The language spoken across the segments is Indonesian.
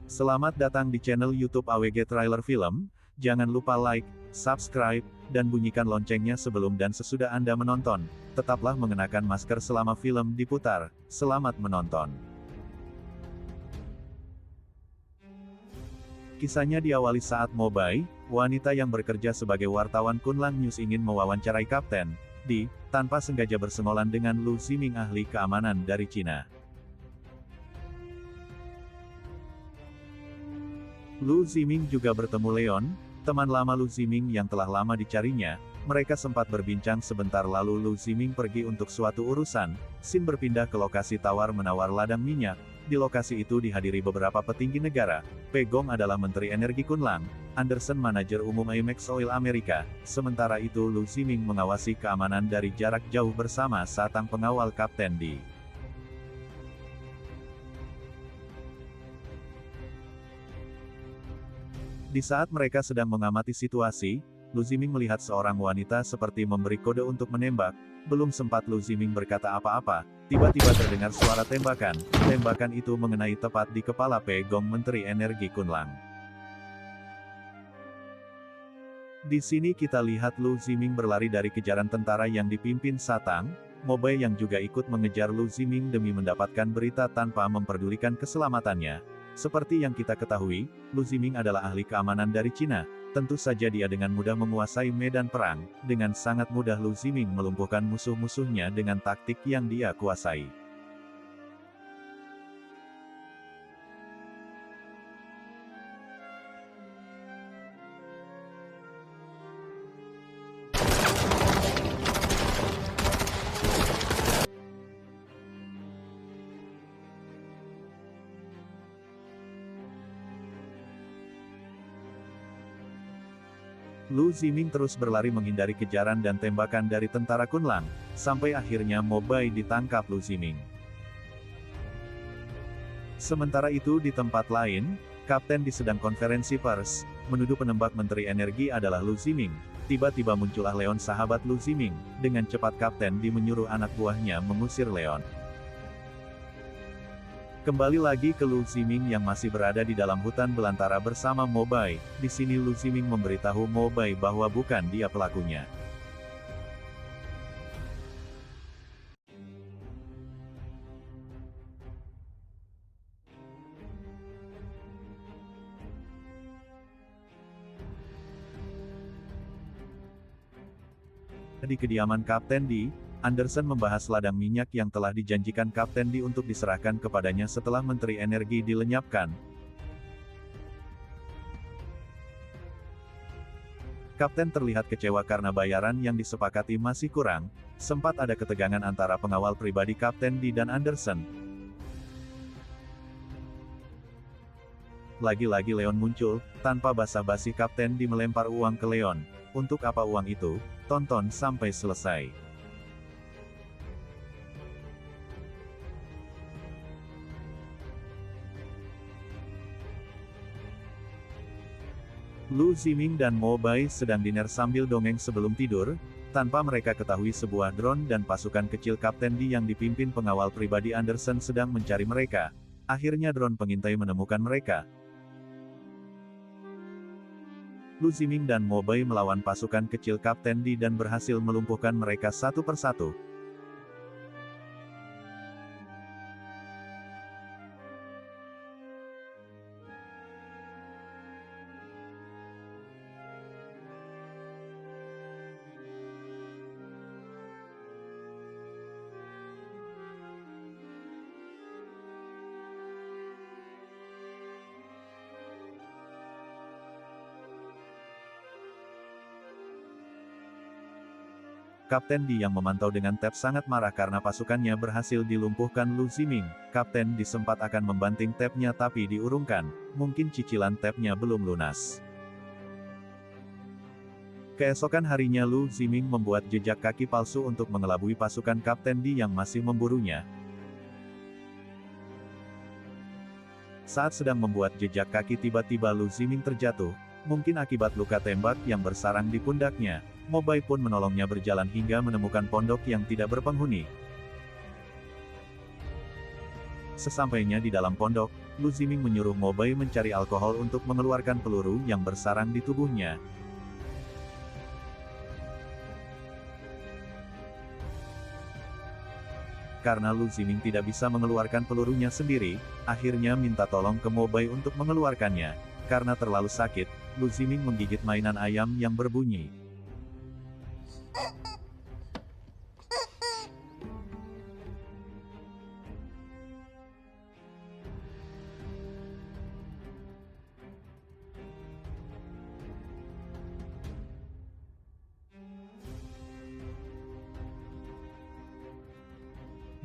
Selamat datang di channel YouTube AWG Trailer Film. Jangan lupa like, subscribe, dan bunyikan loncengnya sebelum dan sesudah Anda menonton. Tetaplah mengenakan masker selama film diputar. Selamat menonton. Kisahnya diawali saat Mobai, wanita yang bekerja sebagai wartawan Kunlang News ingin mewawancarai Kapten Di, tanpa sengaja bersengolan dengan Lu Ziming, ahli keamanan dari Cina. Lu Ziming juga bertemu Leon, teman lama Lu Ziming yang telah lama dicarinya. Mereka sempat berbincang sebentar lalu Lu Ziming pergi untuk suatu urusan. Sin berpindah ke lokasi tawar-menawar ladang minyak. Di lokasi itu dihadiri beberapa petinggi negara. Pe Gong adalah Menteri Energi Kunlang, Anderson manajer umum Amex Oil Amerika. Sementara itu Lu Ziming mengawasi keamanan dari jarak jauh bersama satang pengawal Kapten Di. Di saat mereka sedang mengamati situasi, Lu Ziming melihat seorang wanita seperti memberi kode untuk menembak. Belum sempat Lu Ziming berkata apa-apa, tiba-tiba terdengar suara tembakan. Tembakan itu mengenai tepat di kepala Pe Gong, Menteri Energi Kunlang. Di sini kita lihat Lu Ziming berlari dari kejaran tentara yang dipimpin Satang. Mobai yang juga ikut mengejar Lu Ziming demi mendapatkan berita tanpa memperdulikan keselamatannya. Seperti yang kita ketahui, Lu Ziming adalah ahli keamanan dari Cina. Tentu saja dia dengan mudah menguasai medan perang. Dengan sangat mudah Lu Ziming melumpuhkan musuh-musuhnya dengan taktik yang dia kuasai. Lu Ziming terus berlari menghindari kejaran dan tembakan dari tentara Kunlang, sampai akhirnya Mobai ditangkap Lu Ziming. Sementara itu di tempat lain, Kapten Di sedang konferensi pers, menuduh penembak Menteri Energi adalah Lu Ziming. Tiba-tiba muncullah Leon, sahabat Lu Ziming. Dengan cepat Kapten Di menyuruh anak buahnya mengusir Leon. Kembali lagi ke Lu Ziming yang masih berada di dalam hutan belantara bersama Mobai. Di sini Lu Ziming memberitahu Mobai bahwa bukan dia pelakunya. Di kediaman Kapten Di, Anderson membahas ladang minyak yang telah dijanjikan Kapten Di untuk diserahkan kepadanya setelah Menteri Energi dilenyapkan. Kapten terlihat kecewa karena bayaran yang disepakati masih kurang. Sempat ada ketegangan antara pengawal pribadi Kapten Di dan Anderson. Lagi-lagi Leon muncul, tanpa basa-basi Kapten Di melempar uang ke Leon. Untuk apa uang itu? Tonton sampai selesai. Lu Ziming dan Mobai sedang diner sambil dongeng sebelum tidur. Tanpa mereka ketahui sebuah drone dan pasukan kecil Kapten Di yang dipimpin pengawal pribadi Anderson sedang mencari mereka. Akhirnya drone pengintai menemukan mereka. Lu Ziming dan Mobai melawan pasukan kecil Kapten Di dan berhasil melumpuhkan mereka satu persatu. Kapten Di yang memantau dengan tab sangat marah karena pasukannya berhasil dilumpuhkan Lu Ziming. Kapten Di sempat akan membanting tabnya tapi diurungkan. Mungkin cicilan tabnya belum lunas. Keesokan harinya Lu Ziming membuat jejak kaki palsu untuk mengelabui pasukan Kapten Di yang masih memburunya. Saat sedang membuat jejak kaki tiba-tiba Lu Ziming terjatuh. Mungkin akibat luka tembak yang bersarang di pundaknya. Mobai pun menolongnya berjalan hingga menemukan pondok yang tidak berpenghuni. Sesampainya di dalam pondok, Lu Ziming menyuruh Mo Bai mencari alkohol untuk mengeluarkan peluru yang bersarang di tubuhnya. Karena Lu Ziming tidak bisa mengeluarkan pelurunya sendiri, akhirnya minta tolong ke Mo Bai untuk mengeluarkannya. Karena terlalu sakit, Lu Ziming menggigit mainan ayam yang berbunyi.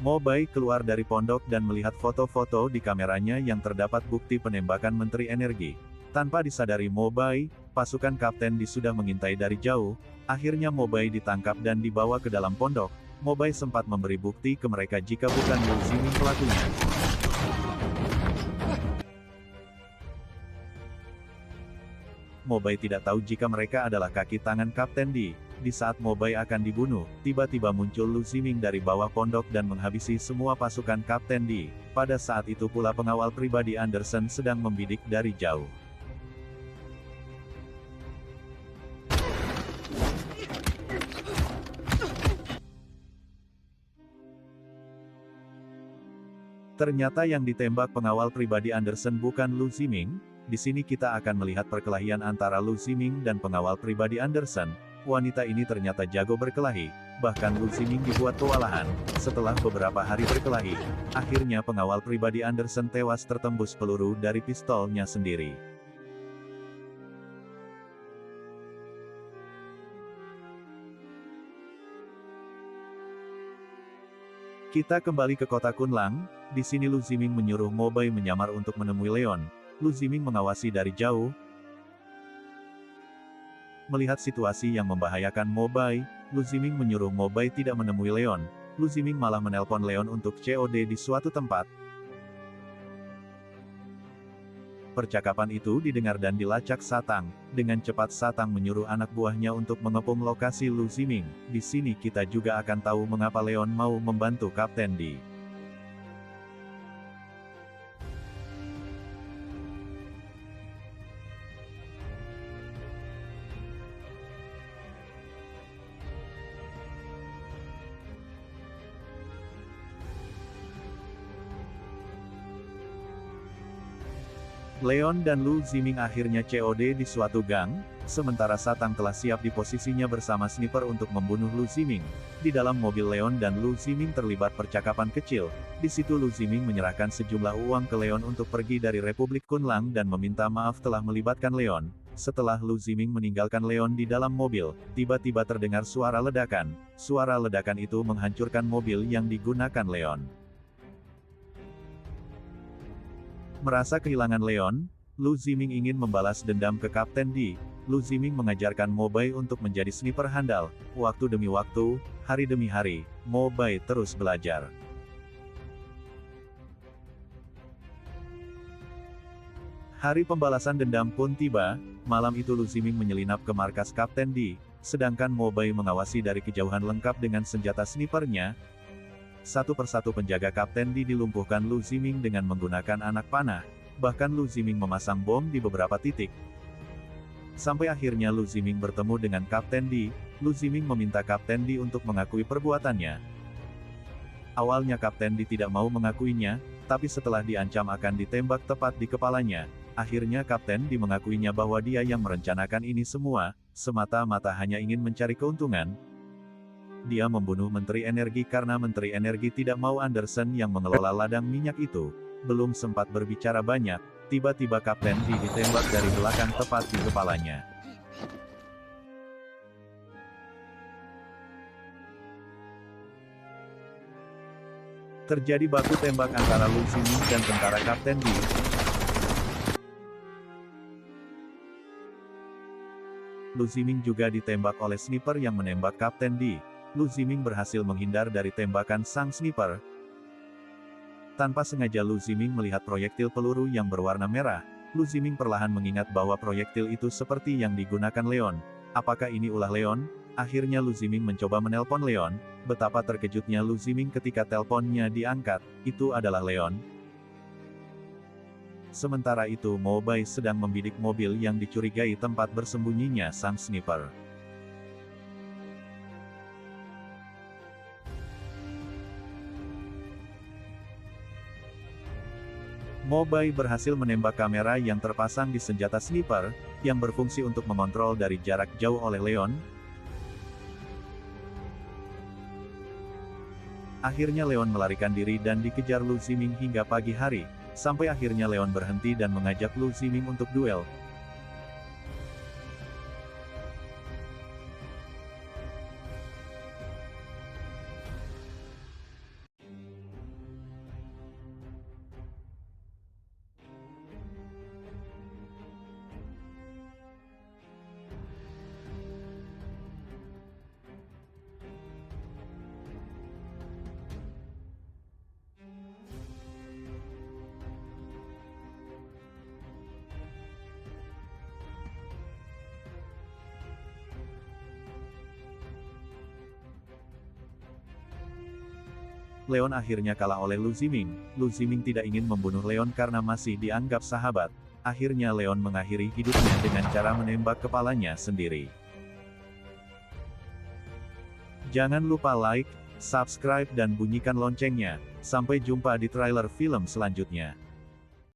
Mo Bai keluar dari pondok dan melihat foto-foto di kameranya yang terdapat bukti penembakan Menteri Energi. Tanpa disadari Mo Bai, pasukan Kapten Di sudah mengintai dari jauh. Akhirnya Mo Bai ditangkap dan dibawa ke dalam pondok. Mo Bai sempat memberi bukti ke mereka jika bukan Lu Ziming pelakunya. Mo Bai tidak tahu jika mereka adalah kaki tangan Kapten Di. Di saat Mo Bai akan dibunuh, tiba-tiba muncul Lu Ziming dari bawah pondok dan menghabisi semua pasukan Kapten Di. Pada saat itu pula pengawal pribadi Anderson sedang membidik dari jauh. Ternyata yang ditembak pengawal pribadi Anderson bukan Lu Ziming. Di sini kita akan melihat perkelahian antara Lu Ziming dan pengawal pribadi Anderson. Wanita ini ternyata jago berkelahi, bahkan Lu Ziming dibuat kewalahan. Setelah beberapa hari berkelahi, akhirnya pengawal pribadi Anderson tewas tertembus peluru dari pistolnya sendiri. Kita kembali ke kota Kunlang. Di sini Lu Ziming menyuruh Mo Bai menyamar untuk menemui Leon. Lu Ziming mengawasi dari jauh. Melihat situasi yang membahayakan Mo Bai, Lu Ziming menyuruh Mo Bai tidak menemui Leon. Lu Ziming malah menelpon Leon untuk COD di suatu tempat. Percakapan itu didengar dan dilacak Satang. Dengan cepat Satang menyuruh anak buahnya untuk mengepung lokasi Lu Ziming. Di sini kita juga akan tahu mengapa Leon mau membantu Kapten Di. Leon dan Lu Ziming akhirnya COD di suatu gang, sementara Satang telah siap di posisinya bersama sniper untuk membunuh Lu Ziming. Di dalam mobil Leon dan Lu Ziming terlibat percakapan kecil. Di situ Lu Ziming menyerahkan sejumlah uang ke Leon untuk pergi dari Republik Kunlang dan meminta maaf telah melibatkan Leon. Setelah Lu Ziming meninggalkan Leon di dalam mobil, tiba-tiba terdengar suara ledakan. Suara ledakan itu menghancurkan mobil yang digunakan Leon. Merasa kehilangan Leon, Lu Ziming ingin membalas dendam ke Kapten Di. Lu Ziming mengajarkan Mo Bai untuk menjadi sniper handal. Waktu demi waktu, hari demi hari, Mo Bai terus belajar. Hari pembalasan dendam pun tiba. Malam itu Lu Ziming menyelinap ke markas Kapten Di, sedangkan Mo Bai mengawasi dari kejauhan lengkap dengan senjata snipernya. Satu persatu penjaga Kapten Di dilumpuhkan Lu Ziming dengan menggunakan anak panah. Bahkan Lu Ziming memasang bom di beberapa titik. Sampai akhirnya Lu Ziming bertemu dengan Kapten Di. Lu Ziming meminta Kapten Di untuk mengakui perbuatannya. Awalnya Kapten Di tidak mau mengakuinya, tapi setelah diancam akan ditembak tepat di kepalanya, akhirnya Kapten Di mengakuinya bahwa dia yang merencanakan ini semua, semata-mata hanya ingin mencari keuntungan. Dia membunuh Menteri Energi karena Menteri Energi tidak mau Anderson yang mengelola ladang minyak itu. Belum sempat berbicara banyak, tiba-tiba Kapten Di ditembak dari belakang tepat di kepalanya. Terjadi baku tembak antara Lu Ziming dan tentara Kapten Di. Lu Ziming juga ditembak oleh sniper yang menembak Kapten Di. Lu Ziming berhasil menghindar dari tembakan sang sniper. Tanpa sengaja Lu Ziming melihat proyektil peluru yang berwarna merah. Lu Ziming perlahan mengingat bahwa proyektil itu seperti yang digunakan Leon. Apakah ini ulah Leon? Akhirnya Lu Ziming mencoba menelpon Leon. Betapa terkejutnya Lu Ziming ketika teleponnya diangkat. Itu adalah Leon. Sementara itu Mobai sedang membidik mobil yang dicurigai tempat bersembunyinya sang sniper. Mobai berhasil menembak kamera yang terpasang di senjata sniper, yang berfungsi untuk mengontrol dari jarak jauh oleh Leon. Akhirnya Leon melarikan diri dan dikejar Lu Ziming hingga pagi hari, sampai akhirnya Leon berhenti dan mengajak Lu Ziming untuk duel. Leon akhirnya kalah oleh Lu Ziming. Lu Ziming tidak ingin membunuh Leon karena masih dianggap sahabat. Akhirnya Leon mengakhiri hidupnya dengan cara menembak kepalanya sendiri. Jangan lupa like, subscribe dan bunyikan loncengnya. Sampai jumpa di trailer film selanjutnya.